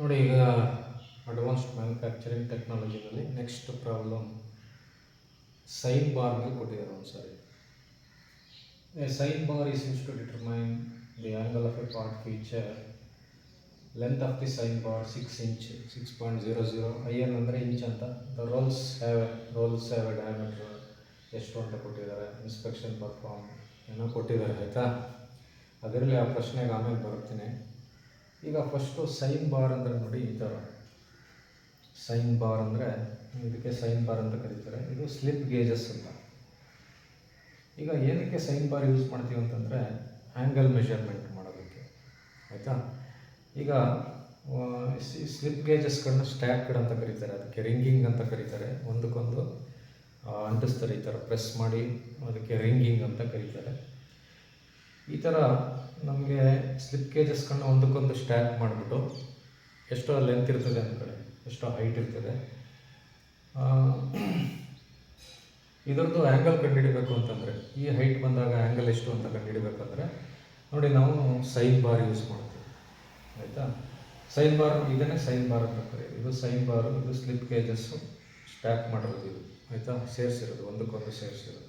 ನೋಡಿ ಈಗ advanced manufacturing ಟೆಕ್ನಾಲಜಿನಲ್ಲಿ ನೆಕ್ಸ್ಟ್ ಪ್ರಾಬ್ಲಮ್ ಸೈನ್ ಬಾರ್ ಮೇಲೆ ಕೊಟ್ಟಿದ್ದಾರೆ ಒಂದು ಸಾರಿ. A sine bar is use to determine the angle of a part feature. Length of the sine bar 6 inch, 6.00. IN ಅಂದರೆ inch ಅಂತ. The rolls have a diameter ಎಷ್ಟು ಅಂತ ಕೊಟ್ಟಿದ್ದಾರೆ. ಇನ್ಸ್ಪೆಕ್ಷನ್ ಪರ್ಫಾರ್ಮ್ ಏನೋ ಕೊಟ್ಟಿದ್ದಾರೆ, ಆಯಿತಾ. ಅದರಲ್ಲಿ ಆ ಪ್ರಶ್ನೆಗೆ ಆಮೇಲೆ ಬರುತ್ತೀನಿ. ಈಗ ಫಸ್ಟು ಸೈನ್ ಬಾರ್ ಅಂದರೆ ನೋಡಿ ಈ ಥರ. ಸೈನ್ ಬಾರ್ ಅಂದರೆ ಇದಕ್ಕೆ ಸೈನ್ ಬಾರ್ ಅಂತ ಕರೀತಾರೆ. ಇದು ಸ್ಲಿಪ್ ಗೇಜಸ್ ಅಂತ. ಈಗ ಏನಕ್ಕೆ ಸೈನ್ ಬಾರ್ ಯೂಸ್ ಮಾಡ್ತೀವಿ ಅಂತಂದರೆ ಆ್ಯಂಗಲ್ ಮೆಷರ್ಮೆಂಟ್ ಮಾಡೋದಕ್ಕೆ, ಆಯಿತಾ. ಈಗ ಸ್ಲಿಪ್ ಗೇಜಸ್ಗಳನ್ನ ಸ್ಟ್ಯಾಕ್ಡ್ ಅಂತ ಕರೀತಾರೆ, ಅದಕ್ಕೆ ರಿಂಗಿಂಗ್ ಅಂತ ಕರೀತಾರೆ. ಒಂದಕ್ಕೊಂದು ಅಂಟಿಸ್ತಾರೆ, ಈ ಥರ ಪ್ರೆಸ್ ಮಾಡಿ ಅದಕ್ಕೆ ರಿಂಗಿಂಗ್ ಅಂತ ಕರೀತಾರೆ. ಈ ಥರ ನಮಗೆ ಸ್ಲಿಪ್ ಗೇಜಸ್ಗಳನ್ನ ಒಂದಕ್ಕೊಂದು ಸ್ಟ್ಯಾಕ್ ಮಾಡಿಬಿಟ್ಟು ಎಷ್ಟೋ ಲೆಂತ್ ಇರ್ತದೆ ಒಂದು ಕಡೆ, ಎಷ್ಟೋ ಹೈಟ್ ಇರ್ತದೆ, ಇದರದ್ದು ಆ್ಯಂಗಲ್ ಕಂಡುಹಿಡಿಬೇಕು ಅಂತಂದರೆ, ಈ ಹೈಟ್ ಬಂದಾಗ ಆ್ಯಂಗಲ್ ಎಷ್ಟು ಅಂತ ಕಂಡುಹಿಡಿಬೇಕಂದ್ರೆ ನೋಡಿ ನಾವು ಸೈನ್ ಬಾರ್ ಯೂಸ್ ಮಾಡ್ತೀವಿ, ಆಯಿತಾ. ಸೈನ್ ಬಾರ್ ಇದನ್ನೇ ಸೈನ್ ಬಾರ್ ಅಂತ ಕರೀತೀವಿ. ಇದು ಸೈನ್ ಬಾರು, ಇದು ಸ್ಲಿಪ್ ಗೇಜಸ್ಸು ಸ್ಟ್ಯಾಕ್ ಮಾಡಿರೋದು ಇದು, ಆಯಿತಾ. ಸೇರಿಸಿರೋದು, ಒಂದಕ್ಕೊಂದು ಸೇರಿಸಿರೋದು.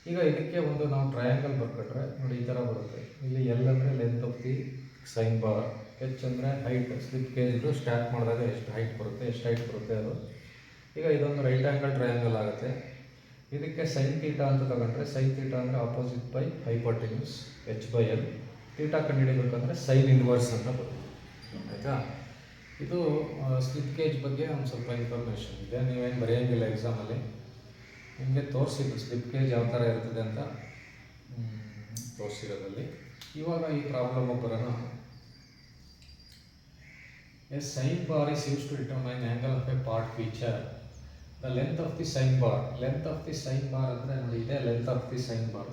ಈಗ ಇದಕ್ಕೆ ಒಂದು ನಾವು ಟ್ರಯಾಂಗಲ್ ಬರ್ಕೊಂಡ್ರೆ ನೋಡಿ ಈ ಥರ ಬರುತ್ತೆ. ಇಲ್ಲಿ ಎಲ್ ಅಂದರೆ length of the sine bar, H ಅಂದರೆ ಹೈಟ್, ಸ್ಲಿಪ್ ಗೇಜ್ದು ಸ್ಟ್ಯಾಕ್ ಮಾಡಿದಾಗ ಎಷ್ಟು ಹೈಟ್ ಬರುತ್ತೆ ಅದು. ಈಗ ಇದೊಂದು ರೈಟ್ ಆ್ಯಂಗಲ್ ಟ್ರಯಾಂಗಲ್ ಆಗುತ್ತೆ. ಇದಕ್ಕೆ ಸೈನ್ ತೀಟಾ ಅಂತ ತಗೊಂಡ್ರೆ, ಸೈನ್ ತೀಟಾ ಅಂದರೆ opposite by hypotenuse H/L. Theta ಕಂಡುಹಿಡಿಬೇಕಂದ್ರೆ ಸೈನ್ ಇನ್ವರ್ಸ್ ಅಂತ ಬರುತ್ತೆ, ಆಯಿತಾ. ಇದು ಸ್ಲಿಪ್ ಗೇಜ್ ಬಗ್ಗೆ ಒಂದು ಸ್ವಲ್ಪ ಇನ್ಫಾರ್ಮೇಷನ್ ಇದೆ, ನೀವೇನು ಬರೆಯೋಂಗಿಲ್ಲ ಎಕ್ಸಾಮಲ್ಲಿ. ನಿಮಗೆ ತೋರಿಸಿದ್ದು ಸ್ಲಿಪ್ ಗೇಜ್ ಯಾವ ಥರ ಇರ್ತದೆ ಅಂತ ತೋರಿಸಿರೋದಲ್ಲಿ. ಇವಾಗ ಈ ಪ್ರಾಬ್ಲಮ್ ಬರೋಣ. A sine bar is use to determine angle of a part feature. The length of the sine bar, length of the sine bar ಅಂದರೆ ನೋಡಿ ಇದೆ length of the sine bar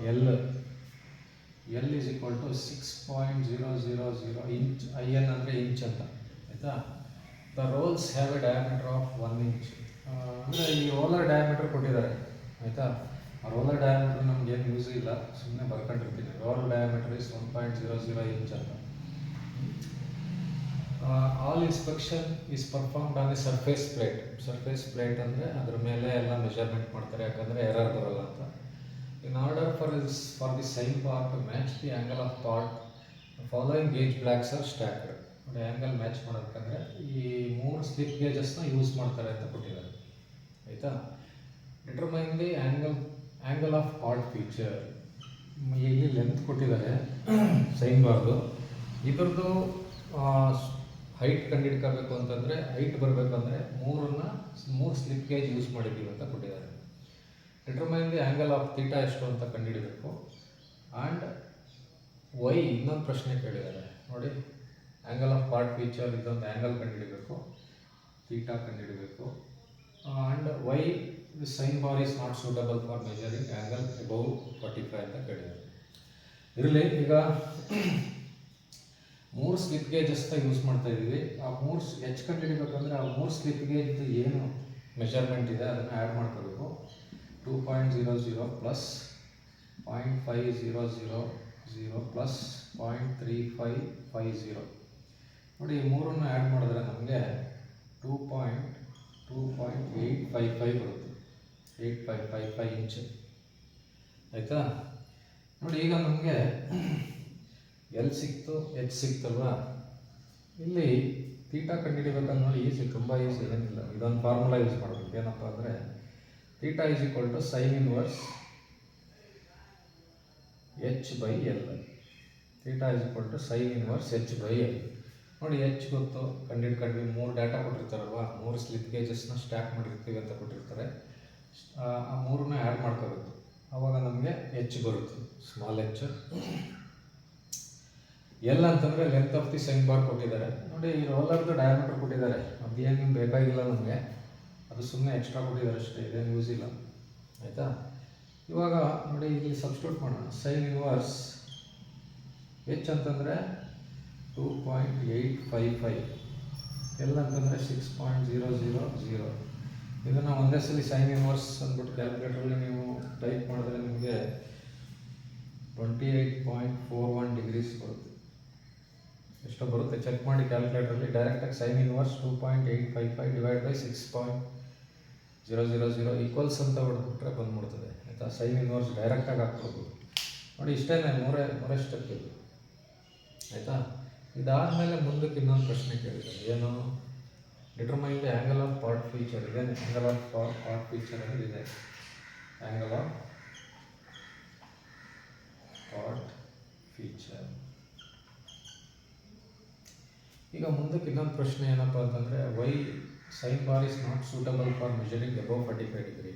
L is equal to 6.000 inch. IN ಅಂದರೆ inch ಅಂತ, ಆಯಿತಾ. The rolls have a diameter of 1 inch. ಅಂದರೆ ಈ roller diameter ಕೊಟ್ಟಿದ್ದಾರೆ, ಆಯಿತಾ. ಆ ರೋಲರ್ ಡಯಾಮೀಟರ್ ನಮಗೇನು ಯೂಸ್ ಇಲ್ಲ, ಸುಮ್ಮನೆ ಬರ್ಕೊಂಡಿರ್ತೀನಿ. ರೋಲರ್ ಡಯಾಮೀಟರ್ ಇಸ್ 1.00 ಇಂಚ್ ಅಂತ. All inspection is performed on A surface plate. Surface plate ಅಂದರೆ ಅದ್ರ ಮೇಲೆ ಎಲ್ಲ ಮೆಷರ್ಮೆಂಟ್ ಮಾಡ್ತಾರೆ, ಯಾಕಂದರೆ ಎರರ್ ಬರೋಲ್ಲ ಅಂತ. In order for the sine bar to match the angle of part, following gauge blocks are stacked. ನೋಡಿ ಆ್ಯಂಗಲ್ ಮ್ಯಾಚ್ ಮಾಡೋದಕ್ಕಂದರೆ ಈ 3 ಸ್ಲಿಪ್ ಗೇಜಸ್ನ ಯೂಸ್ ಮಾಡ್ತಾರೆ ಅಂತ ಕೊಟ್ಟಿದ್ದಾರೆ, ಆಯಿತಾ. Determine the angle of part feature. ಇಲ್ಲಿ ಲೆಂತ್ ಕೊಟ್ಟಿದ್ದಾರೆ ಸೈನ್ ಬಾರ್ದು. ಇದ್ರದ್ದು ಹೈಟ್ ಕಂಡುಹಿಡ್ಕೋಬೇಕು ಅಂತಂದರೆ, ಹೈಟ್ ಬರಬೇಕಂದ್ರೆ 3 ಸ್ಲಿಪ್ ಗೇಜ್ ಯೂಸ್ ಮಾಡಿದ್ದೀವಿ ಅಂತ ಕೊಟ್ಟಿದ್ದಾರೆ. Determine the angle of theta ಎಷ್ಟು ಅಂತ ಕಂಡುಹಿಡಬೇಕು. ಆ್ಯಂಡ್ ವೈ ಇನ್ನೊಂದು ಪ್ರಶ್ನೆ ಕೇಳಿದ್ದಾರೆ ನೋಡಿ. ಆ್ಯಂಗಲ್ ಆಫ್ ಪಾರ್ಟ್ ಫೀಚರ್ ಇದೊಂದು ಆ್ಯಂಗಲ್ ಕಂಡುಹಿಡಬೇಕು, ತೀಟಾ ಕಂಡುಹಿಡಬೇಕು. And why the sine bar is not suitable for measuring angle above 45 ಅಂತ ಕೇಳಿದ್ದಾರೆ. ಇರಲಿ, ಈಗ 3 ಸ್ಲಿಪ್ ಗೇಜಸ್ ಯೂಸ್ ಮಾಡ್ತಾ ಇದ್ದೀವಿ. ಆ 3 H ಕಂಡುಹಿಡಬೇಕಂದ್ರೆ ಆ 3 ಸ್ಲಿಪ್ ಗೇಜ್ದು ಏನು ಮೆಷರ್ಮೆಂಟ್ ಇದೆ ಅದನ್ನು ಆ್ಯಡ್ ಮಾಡ್ಕೋಬೇಕು. 2.00 ಪ್ಲಸ್ 0.5000 ಪ್ಲಸ್ 0.3550. ನೋಡಿ ಈ 3 ಆ್ಯಡ್ ಮಾಡಿದ್ರೆ ನಮಗೆ 2.855 ಬರುತ್ತೆ. 8555 ಇಂಚ್, ಆಯಿತಾ. ನೋಡಿ ಈಗ ನಮಗೆ ಎಲ್ ಸಿಕ್ತು, H ಸಿಕ್ತಲ್ವಾ. ಇಲ್ಲಿ ತೀಟಾ ಕಂಡುಹಿಡಿಬೇಕಂದ್ರೆ ನೋಡಿ ಈಸಿ, ತುಂಬ ಈಸಿ, ಏನಿಲ್ಲ. ಇದೊಂದು ಫಾರ್ಮುಲಾ ಯೂಸ್ ಮಾಡಬೇಕು. ಏನಪ್ಪ ಅಂದರೆ theta is equal to sine inverse H/L. Theta is equal to sine inverse H/L. ನೋಡಿ H ಗೊತ್ತು, ಕಂಡುಹಿಡ್ಕೊಂಡ್ವಿ. 3 ಡಾಟಾ ಕೊಟ್ಟಿರ್ತಾರಲ್ವ, 3 ಸ್ಲಿಪ್ ಗೇಜಸ್ನ ಸ್ಟ್ಯಾಕ್ ಮಾಡಿರ್ತೀವಿ ಅಂತ ಕೊಟ್ಟಿರ್ತಾರೆ. ಆ 3 ಆ್ಯಡ್ ಮಾಡ್ಕೋಬೇಕು, ಆವಾಗ ನಮಗೆ H ಬರುತ್ತೆ, ಸ್ಮಾಲ್ H. ಎಲ್ ಅಂತಂದರೆ length of the sine bar ಕೊಟ್ಟಿದ್ದಾರೆ. ನೋಡಿ ಈ ರೋಲರ್ದು ಡಯಾಮೀಟರ್ ಕೊಟ್ಟಿದ್ದಾರೆ, ಅದೇನು ಬೇಕಾಗಿಲ್ಲ ನಮಗೆ, ಅದು ಸುಮ್ಮನೆ ಎಕ್ಸ್ಟ್ರಾ ಕೊಟ್ಟಿದ್ದಾರೆ ಅಷ್ಟೇ, ಇದೇನು ಯೂಸ್ ಇಲ್ಲ, ಆಯಿತಾ. ಇವಾಗ ನೋಡಿ ಇಲ್ಲಿ ಸಬ್ಸ್ಟಿಟ್ಯೂಟ್ ಮಾಡೋಣ. ಸೈನ್ ಇನ್ವರ್ಸ್ H ಅಂತಂದರೆ 2.855, ಎಲ್ ಅಂತಂದರೆ 6.000. ಇದನ್ನು ಒಂದೇ ಸಲ ಸೈನ್ ಇನ್ವರ್ಸ್ ಅಂದ್ಬಿಟ್ಟು ಕ್ಯಾಲ್ಕುಲೇಟ್ರಲ್ಲಿ ನೀವು ಟೈಪ್ ಮಾಡಿದ್ರೆ ನಿಮಗೆ 28.41 ಡಿಗ್ರೀಸ್ ಬರುತ್ತೆ. ಎಷ್ಟು ಬರುತ್ತೆ ಚೆಕ್ ಮಾಡಿ ಕ್ಯಾಲ್ಕುಲೇಟ್ರಲ್ಲಿ. ಡೈರೆಕ್ಟಾಗಿ sine inverse 2.855 divide by 6.000 equals ಅಂತ ಹೊಡೆದ್ಬಿಟ್ರೆ ಬಂದ್ಬಿಡ್ತದೆ ಆಯಿತಾ. ಸೈನ್ ಇನ್ವರ್ಸ್ ಡೈರೆಕ್ಟಾಗಿ ಹಾಕ್ಬೋದು ನೋಡಿ. ಇಷ್ಟೇ ಮೂರೇ ಸ್ಟೆಪ್ ಇದು ಆಯಿತಾ. ಇದಾದಮೇಲೆ ಮುಂದಕ್ಕೆ ಇನ್ನೊಂದು ಪ್ರಶ್ನೆ ಕೇಳಿದ್ದಾರೆ, ಏನು determine the angle of part feature. ಇದೆ ಆ್ಯಂಗಲ್ ಆಫ್ ಪಾರ್ಟ್ ಫೀಚರ್ ಅಂದರೆ ಇದೆ ಆ್ಯಂಗಲ್ ಆಫ್ ಪಾರ್ಟ್ ಫೀಚರ್. ಈಗ ಮುಂದಕ್ಕೆ ಇನ್ನೊಂದು ಪ್ರಶ್ನೆ ಏನಪ್ಪ ಅಂತಂದರೆ, why sine bar is not suitable for measuring above 45 degree.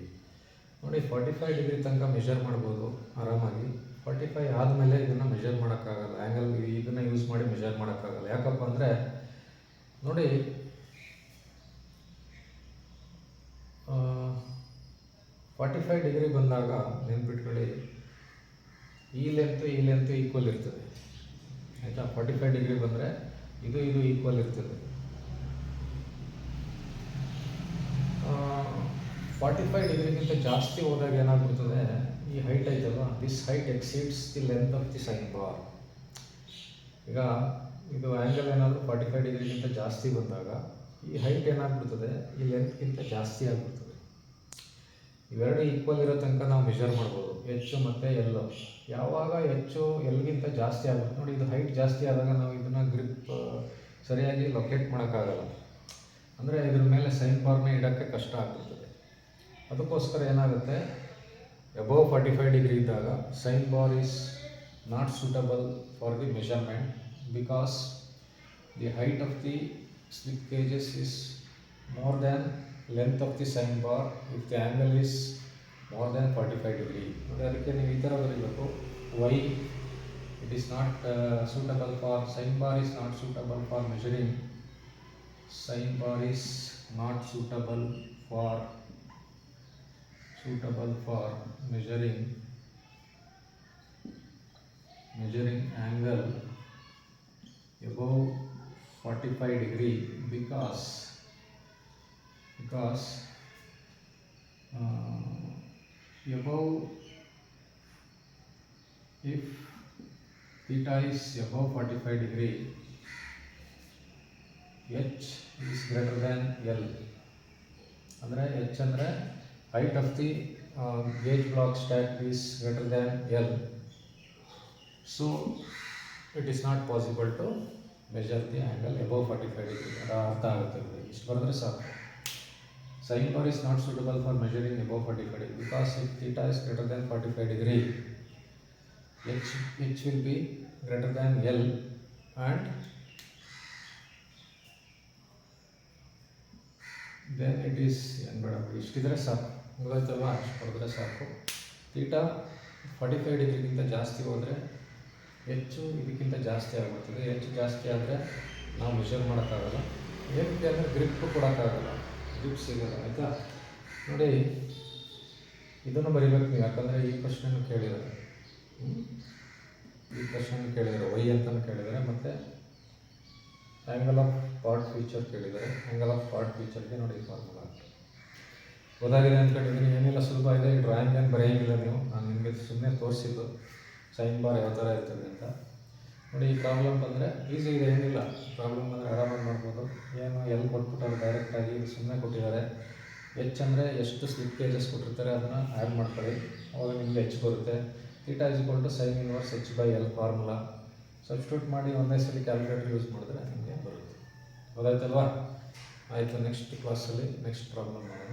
ನೋಡಿ 45 ಡಿಗ್ರಿ ತನಕ ಮೆಜರ್ ಮಾಡ್ಬೋದು ಆರಾಮಾಗಿ. 45 ಆದಮೇಲೆ ಇದನ್ನು ಮೆಜರ್ ಮಾಡೋಕ್ಕಾಗಲ್ಲ, ಆ್ಯಂಗಲ್ ಇದನ್ನು ಯೂಸ್ ಮಾಡಿ ಮೆಜರ್ ಮಾಡೋಕ್ಕಾಗಲ್ಲ. ಯಾಕಪ್ಪ ಅಂದರೆ ನೋಡಿ 45 ಡಿಗ್ರಿ ಬಂದಾಗ ನೆನ್ಪಿಟ್ಕೊಳ್ಳಿ, ಈ ಲೆಂತ್ ಈಕ್ವಲ್ ಇರ್ತದೆ ಆಯಿತಾ. 45 ಡಿಗ್ರಿ ಬಂದರೆ ಇದು ಈಕ್ವಲ್ ಇರ್ತದೆ. 45 ಡಿಗ್ರಿಗಿಂತ ಜಾಸ್ತಿ ಹೋದಾಗ ಏನಾಗ್ಬಿಡ್ತದೆ, ಈ ಹೈಟ್ ಐತಲ್ವ, this height exceeds the length of the sine bar. ಈಗ ಇದು ಆ್ಯಂಗಲ್ ಏನಾದರೂ 45 ಡಿಗ್ರಿಗಿಂತ ಜಾಸ್ತಿ ಬಂದಾಗ ಈ ಹೈಟ್ ಏನಾಗ್ಬಿಡ್ತದೆ, ಈ ಲೆಂತ್ಗಿಂತ ಜಾಸ್ತಿ ಆಗಿಬಿಡ್ತದೆ. ಇವೆರಡು ಈಕ್ವಲ್ ಇರೋ ತನಕ ನಾವು ಮೆಜರ್ ಮಾಡ್ಬೋದು, ಹೆಚ್ಚು ಮತ್ತು ಎಲ್ಲು. ಯಾವಾಗ ಹೆಚ್ಚು ಎಲ್ಗಿಂತ ಜಾಸ್ತಿ ಆಗುತ್ತೆ ನೋಡಿ, ಇದು ಹೈಟ್ ಜಾಸ್ತಿ ಆದಾಗ ನಾವು ಇದನ್ನು ಗ್ರಿಪ್ ಸರಿಯಾಗಿ ಲೊಕೇಟ್ ಮಾಡೋಕ್ಕಾಗಲ್ಲ. ಅಂದರೆ ಇದ್ರ ಮೇಲೆ ಸೈನ್ ಬಾರ್ನ ಇಡೋಕ್ಕೆ ಕಷ್ಟ ಆಗ್ಬಿಡ್ತದೆ. ಅದಕ್ಕೋಸ್ಕರ ಏನಾಗುತ್ತೆ, ಅಬೌವ್ 45 ಡಿಗ್ರಿ ಇದ್ದಾಗ sign bar is not suitable for the measurement because the height of the slip gauges is more than length of the sign bar if the angle is more than 45 degree. ನೋಡಿ ಅದಕ್ಕೆ ನೀವು ಈ ಥರ ಬರೀಬೇಕು, why it is not suitable for sign bar is not suitable for measuring. Sign bar is not suitable for measuring angle above 45 degree because above, if theta is above 45 degree, h is greater than L. ಅಂದರೆ h ಅಂದರೆ height of the gauge block stack is greater than L. So it is not possible to measure the angle above 45 degree. ಅದು ಅರ್ಥ ಆಗುತ್ತೆ, ಇಷ್ಟು ಬರೆದ್ರೆ ಸಾಕು. Sign bar is not suitable for measuring above 45 degree because if theta is greater than 45 degree, h will be greater than L and then it is ಇಷ್ಟಿದ್ರೆ ಸಾಕು, ಮುಗಿದಲ್ವಾ, ಅಷ್ಟು ಬರೆದ್ರೆ ಸಾಕು. ಥೀಟಾ 45 ಡಿಗ್ರಿಗಿಂತ ಜಾಸ್ತಿ ಹೋದರೆ ಹೆಚ್ಚು ಇದಕ್ಕಿಂತ ಜಾಸ್ತಿ ಆಗಿಬಿಡ್ತದೆ. ಹೆಚ್ಚು ಜಾಸ್ತಿ ಆದರೆ ನಾವು ಮೆಷರ್ ಮಾಡೋಕ್ಕಾಗಲ್ಲ, ಏನಕ್ಕೆ ಅಂದರೆ ಗ್ರಿಪ್ ಕೊಡೋಕ್ಕಾಗಲ್ಲ, ಗ್ರಿಪ್ ಸಿಗೋಲ್ಲ ಆಯಿತಾ. ನೋಡಿ ಇದನ್ನು ಬರಿಬೇಕು ನೀವು, ಯಾಕಂದರೆ ಈ ಪ್ರಶ್ನೆನೂ ಕೇಳಿದ್ದಾರೆ, ವೈ ಅಂತಲೂ ಕೇಳಿದ್ದಾರೆ, ಮತ್ತು ಆ್ಯಂಗಲ್ ಆಫ್ ಪಾರ್ಟ್ ಫೀಚರ್ ಕೇಳಿದ್ದಾರೆ. ಆ್ಯಂಗಲ್ ಆಫ್ ಪಾರ್ಟ್ ಫೀಚರ್ಗೆ ನೋಡಿ ಫಾರ್ಮುಲಾ ಗೊತ್ತಾಗಿದೆ ಅಂದ್ಕೊಂಡಿದ್ದೀನಿ. ಏನಿಲ್ಲ, ಸುಲಭ ಇದೆ. ಈ ಡ್ರಾಯಿಂಗ್ ಏನು ಬರೆಯೋಂಗಿಲ್ಲ ನೀವು, ನಾನು ನಿಮಗೆ ಸುಮ್ಮನೆ ತೋರಿಸಿದ್ದು ಸೈನ್ ಬಾರ್ ಯಾವ ಥರ ಇರ್ತದೆ ಅಂತ. ನೋಡಿ ಈ ಪ್ರಾಬ್ಲಮ್ ಬಂದರೆ ಈಸಿ ಇದೆ, ಏನಿಲ್ಲ. ಪ್ರಾಬ್ಲಮ್ ಬಂದರೆ ಆರಾಮಾಗಿ ಮಾಡ್ಬೋದು. ಏನು ಎಲ್ಲಿ ಕೊಟ್ಬಿಟ್ಟು ಡೈರೆಕ್ಟಾಗಿ ಸುಮ್ಮನೆ ಕೊಟ್ಟಿದ್ದಾರೆ. ಎಚ್ ಅಂದರೆ ಎಷ್ಟು ಸ್ಲಿಪ್ ಗೇಜಸ್ ಕೊಟ್ಟಿರ್ತಾರೆ ಅದನ್ನು ಆ್ಯಡ್ ಮಾಡ್ಕೊಳ್ಳಿ, ಅವಾಗ ನಿಮಗೆ ಎಚ್ ಬರುತ್ತೆ. Theta is equal to sine inverse h/L formula substitute ಮಾಡಿ ಒಂದೇ ಸಲ ಕ್ಯಾಲ್ಕುಲೇಟರ್ ಯೂಸ್ ಮಾಡಿದ್ರೆ ನಿಮಗೆ ಬರುತ್ತೆ. ಗೊತ್ತಾಯ್ತಲ್ವಾ? ಆಯಿತು, ನೆಕ್ಸ್ಟ್ ಕ್ಲಾಸಲ್ಲಿ ನೆಕ್ಸ್ಟ್ ಪ್ರಾಬ್ಲಮ್ ಮಾಡೋಣ.